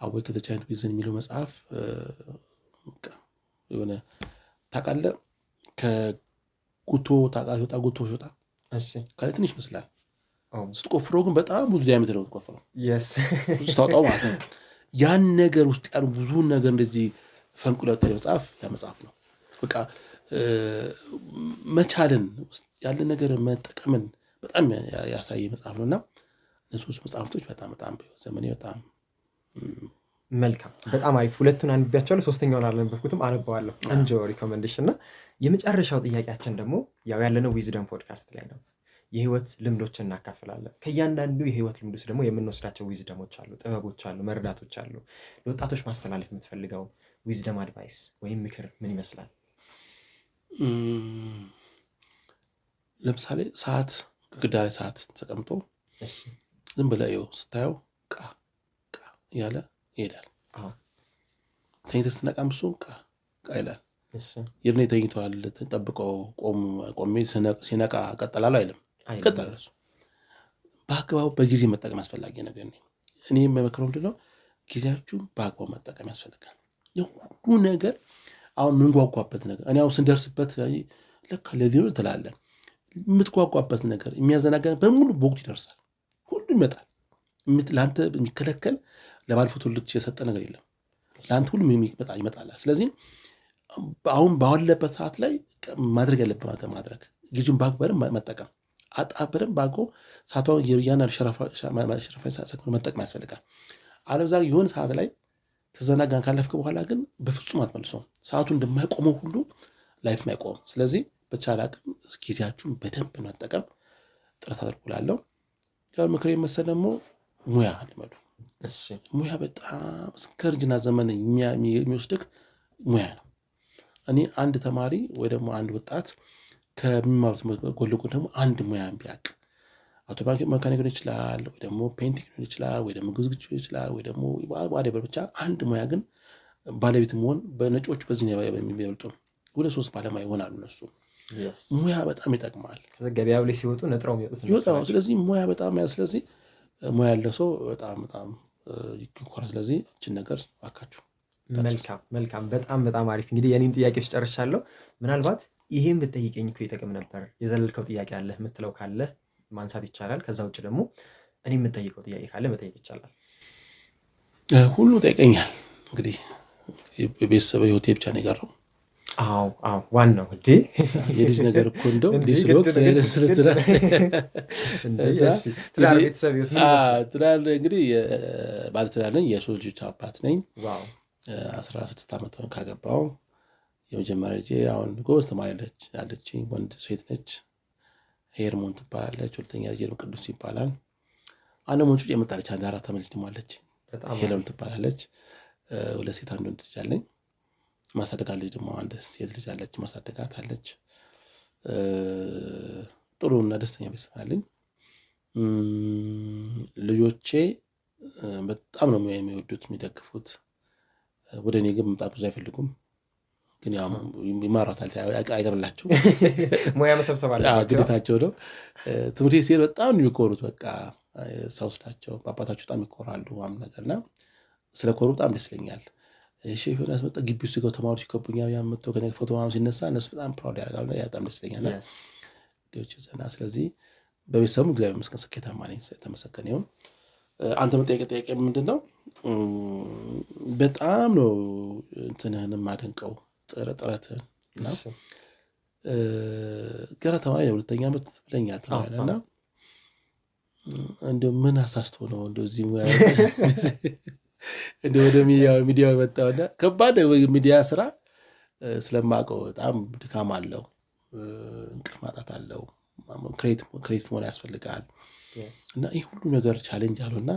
አዌክ ዘ ጃይንት ዊዝን የሚለው መጽሐፍ የሆነ ታውቃለህ ከጉቶ ታውቃለህ ጉቶ ሲወጣ ከላይ ትንሽ ይመስላል ስትቆፍሮ ግን በጣም ብዙ ዲያሜትር ነው የምትቆፍረው ስታወጣው ማለት ነው። ያን ነገር ውስጥ ያሉ ብዙ ነገር እንደዚህ ፈንቅሎ ያወጣ መጽሐፍ ያ መጽሐፍ ነው። በቃ መቻልን ውስጥ ያለ ነገር መጠቀምን በጣም ያሳየ መጽሐፍ ነውና እነሱ መጽሐፍቶች በጣም ዘመኔ በጣም መልካም በጣም አሪፍ። ሁለቱን አንብቤያቸዋለሁ፣ ሶስተኛውን አላነበብኩትም፣ አነባዋለሁ። ቆንጆ ሪኮመንዴሽን እና የመጨረሻው ጥያቄያችን ደግሞ ያው ያለነው ዊዝደም ፖድካስት ላይ ነው። የህይወት ልምዶችን እናካፍላለን። ከእያንዳንዱ የህይወት ልምድ ውስጥ ደግሞ የምንወስዳቸው ዊዝደሞች አሉ፣ ጥበቦች አሉ፣ መረዳቶች አሉ። ለወጣቶች ማስተላለፍ የምትፈልገው ዊዝደም አድቫይስ ወይም ምክር ምን ይመስላል? ለምሳሌ ሰዓት ግድግዳ ላይ ሰዓት ተቀምጦ ዝም ብለህ ስታየው ቃ እያለ ይሄዳል። ተኝተህ ስትነቃም እሱ ቃ ይላል። የኔ ተኝቷል ጠብቀው ቆሜ ሲነቃ ቀጠላለሁ አይልም፣ ይቀጥላል እሱ። በአግባቡ በጊዜ መጠቀም ያስፈልጋል ነገር ነው። እኔ የምመክረው ምንድነው ጊዜያችሁን በአግባቡ መጠቀም ያስፈልጋል። ሁሉ ነገር አሁን የምንጓጓበት ነገር እኔ አሁን ስንደርስበት ለካ ለዚህ ትላለህ የምትጓጓበት ነገር የሚያዘናጋን በሙሉ በወቅቱ ይደርሳል። ሁሉ ይመጣል። ለአንተ የሚከለከል ለባለፈው ትውልድ የሰጠ ነገር የለም። ለአንተ ሁሉ ይመጣል። ስለዚህ አሁን ባለበት ሰዓት ላይ ማድረግ ያለብን ነገር ማድረግ፣ ጊዜውን በአግባቡ መጠቀም፣ አጣብረን ባጎ ሰዓቷን የያና ሸረፋይ ሰዓት መጠቀም ያስፈልጋል። አለበዛ የሆነ ሰዓት ላይ ተዘናጋን ካለፍክ በኋላ ግን በፍጹም አትመልሰውም። ሰዓቱ እንደማይቆመው ሁሉ ላይፍ ማይቆም። ስለዚህ በቻለ አቅም ጊዜያችሁን በደንብ መጠቀም ጥረት አድርጉላለሁ። ያው ምክሬ መሰለ ደግሞ ሙያ ልመዱ። ሙያ በጣም እስከ እርጅና ዘመን የሚወስድክ ሙያ ነው። እኔ አንድ ተማሪ ወይ ደግሞ አንድ ወጣት ከሚማሩት ጎን ለጎን ደግሞ አንድ ሙያ ቢያውቅ አውቶ መካኒክ ሊሆን ይችላል፣ ወይ ደግሞ ፔይንቲንግ ሊሆን ይችላል፣ ወይ ደግሞ ግዝግዝ ሊሆን ይችላል፣ ወይ ደግሞ ዋዴቨር ብቻ አንድ ሙያ ግን ባለቤት መሆን በነጮች በዚህ ነው የሚበልጡ 2-3 ባለሙያ ይሆናሉ እነሱ። ሙያ በጣም ይጠቅማል። ገበያው ላይ ሲወጡ ነጥረው የሚወጡት። ስለዚህ ሙያ በጣም ስለዚህ ሙያ ያለው ሰው በጣም ይኮራ። ስለዚህ እችን ነገር አካችሁ። መልካም በጣም አሪፍ። እንግዲህ የኔን ጥያቄዎች ጨርሻለሁ። ምናልባት ይሄን ብትጠይቀኝ እኮ ይጠቅም ነበር የዘለልከው ጥያቄ አለ የምትለው ካለ ማንሳት ይቻላል። ከዛ ውጭ ደግሞ እኔ የምጠይቀው ጥያቄ ካለ መጠየቅ ይቻላል። ሁሉ ጠይቀኛል። እንግዲህ የቤተሰብ ህይወቴ ብቻ ነው የቀረው። አዎ ዋናው እንዴ የልጅ ነገር እኮ እንደው እንዴ ዲስሎክ ትዳር ቤተሰብ ህይወት ምን ይመስላል? ትዳር እንግዲህ ባለትዳር ነኝ። የ3 ልጆች አባት ነኝ። ዋው 16 ዓመት ካገባው የመጀመሪያ ልጄ አሁን ጎበዝ ተማሪ አለችኝ። ወንድ ሴት ነች፣ ሄርሞን ትባላለች። ሁለተኛ ልጄ ቅዱስ ይባላል። አንድ ወንድ የመጣለች አንድ 4 ዓመት ልጅ ደግሞ አለች፣ ሄለን ትባላለች። 2 ሴት 1 ወንድ ልጅ አለኝ። ማሳደጋት ልጅ ደግሞ አንድ ሴት ልጅ አለች፣ ማሳደጋት አለች። ጥሩ እና ደስተኛ ቤተሰብ አለኝ። ልጆቼ በጣም ነው የሚወዱት የሚደግፉት። ወደ እኔ ግን መምጣት ብዙ አይፈልጉም፣ ግን ያው ይማራታል፣ አይቀርላቸው ሙያ መሰብሰብ አለባቸው፣ ግዴታቸው ነው። ትምህርት ቤት ሲሄድ በጣም የሚኮሩት በቃ ሳውስታቸው በአባታቸው በጣም ይኮራሉ ምናምን ነገርና ስለ ኮሩ በጣም ደስ ይለኛል። ሼፍ ዮናስ መጣ ግቢ ውስጥ ሲገቡ ተማሪዎች ሲከቡኛል ያመጡ ከኔ ፎቶ ምናምን ሲነሳ እነሱ በጣም ፕራውድ ያደርጋሉ። ያ በጣም ደስ ይለኛል። ልጆች ዘና ስለዚህ በቤተሰቡ እግዚአብሔር ይመስገን ስኬታማ ነኝ። የተመሰገነ ይሁን። አንተ መጠየቅ ጥያቄ ምንድነው? በጣም ነው እንትንህን የማደንቀው ጥረትህን እና ገና ተማሪ ነው፣ 2ኛ ዓመት ብለኛል ተማሪና እንደው ምን አሳስቶ ነው እንደዚህ እንደ ወደ ሚዲያ የመጣውና ከባድ ሚዲያ ስራ ስለማውቀው በጣም ድካም አለው፣ እንቅልፍ ማጣት አለው፣ ክሬት መሆን ያስፈልጋል እና ይህ ሁሉ ነገር ቻሌንጅ አለውና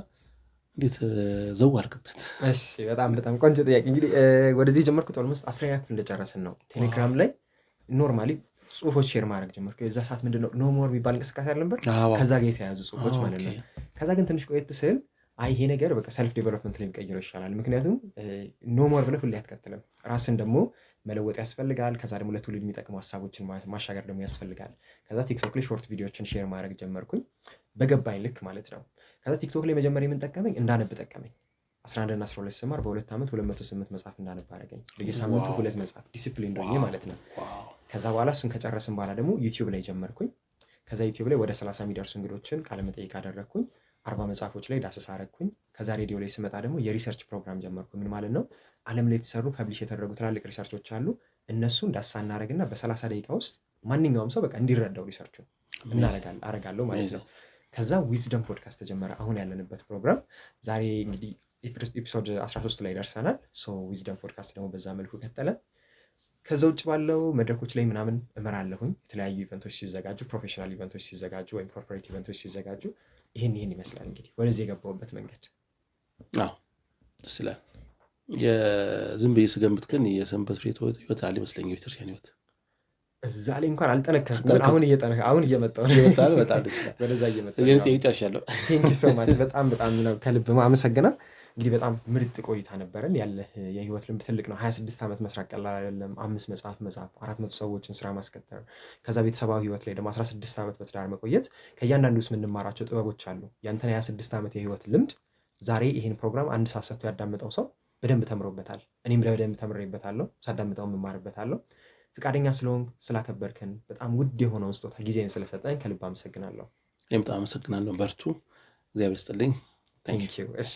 እንዴት ዘው አድርግበት? እሺ በጣም ቆንጆ ጥያቄ። እንግዲህ ወደዚህ የጀመርኩት ኦልሞስት 10ኛ ክፍል እንደጨረስን ነው። ቴሌግራም ላይ ኖርማሊ ጽሁፎች ሼር ማድረግ ጀመርኩ። የዛ ሰዓት ምንድነው ኖ ሞር የሚባል እንቅስቃሴ አልነበር፣ ከዛ ጋር የተያያዙ ጽሁፎች ማለት ነው። ከዛ ግን ትንሽ ቆየት ስል ይሄ ነገር በቃ ሰልፍ ዴቨሎፕመንት ላይ ቢቀይረው ይሻላል። ምክንያቱም ኖ ሞር ብለህ ሁሌ አትቀጥልም፣ ራስን ደግሞ መለወጥ ያስፈልጋል። ከዛ ደግሞ ለትውልድ የሚጠቅሙ ሀሳቦችን ማሻገር ደግሞ ያስፈልጋል። ከዛ ቲክቶክ ላይ ሾርት ቪዲዮዎችን ሼር ማድረግ ጀመርኩኝ፣ በገባኝ ልክ ማለት ነው። ከዛ ቲክቶክ ላይ መጀመሪያ የምንጠቀመኝ እንዳነብ ጠቀመኝ። 11 እና 12 ስማር በ2 ዓመት 208 መጽሐፍ እንዳነብ አደረገኝ። በየሳምንቱ 2 መጽሐፍ ዲሲፕሊን ሆኜ ማለት ነው። ከዛ በኋላ እሱን ከጨረስን በኋላ ደግሞ ዩቲዩብ ላይ ጀመርኩኝ። ከዛ ዩቲዩብ ላይ ወደ 30 የሚደርሱ እንግዶችን ቃለመጠይቅ አደረግኩኝ። 40 መጽሐፎች ላይ ዳሰሳ አደረግኩኝ። ከዛ ሬዲዮ ላይ ስመጣ ደግሞ የሪሰርች ፕሮግራም ጀመርኩኝ። ምን ማለት ነው? ዓለም ላይ የተሰሩ ፐብሊሽ የተደረጉ ትላልቅ ሪሰርቾች አሉ። እነሱን ዳሰሳ እናደርግና በ30 ደቂቃ ውስጥ ማንኛውም ሰው በቃ እንዲረዳው ሪሰርቹን አደርጋለሁ ማለት ነው። ከዛ ዊዝደም ፖድካስት ተጀመረ፣ አሁን ያለንበት ፕሮግራም። ዛሬ እንግዲህ ኤፒሶድ 13 ላይ ደርሰናል። ዊዝደም ፖድካስት ደግሞ በዛ መልኩ ቀጠለ። ከዛ ውጭ ባለው መድረኮች ላይ ምናምን እመራለሁኝ። የተለያዩ ኢቨንቶች ሲዘጋጁ፣ ፕሮፌሽናል ኢቨንቶች ሲዘጋጁ ወይም ኮርፖሬት ኢቨንቶች ሲዘጋጁ ይህን ይመስላል እንግዲህ ወደዚህ የገባሁበት መንገድ። ደስ ይላል። የዝም ብዬ ስገምት ግን የሰንበት ቤት ህይወት አልመስለኝም፣ የቤተክርስቲያን ህይወት እዛ ላይ እንኳን አልጠነከርኩም። አሁን እየመጣሁ ነው። በጣም ደስ ይላል። ወደዛ እየመጣሁ ነው። ቴንክ ዩ ሶ ማች። በጣም ነው ከልብ ማመሰግና። እንግዲህ በጣም ምርጥ ቆይታ ነበረን። ያለህ የህይወት ልምድ ትልቅ ነው። 26 ዓመት መስራት ቀላል አይደለም። 5 መጽሐፍ መጻፍ፣ 400 ሰዎችን ስራ ማስቀጠር፣ ከዛ ቤተሰባዊ ህይወት ላይ ደግሞ 16 ዓመት በትዳር መቆየት። ከእያንዳንዱ ውስጥ የምንማራቸው ጥበቦች አሉ። ያንተን 26 ዓመት የህይወት ልምድ ዛሬ ይህን ፕሮግራም 1 ሰዓት ሰጥቶ ያዳምጠው ሰው በደንብ ተምሮበታል። እኔም በደንብ ተምሬበታለሁ፣ ሳዳምጠው የምማርበታለሁ። ፍቃደኛ ስለሆንክ ስላከበርከን፣ በጣም ውድ የሆነውን ስጦታ ጊዜን ስለሰጠን ከልብ አመሰግናለሁ። በጣም አመሰግናለሁ። በርቱ። እግዚአብሔር ይስጥልኝ። ቴንክ ዩ። እሺ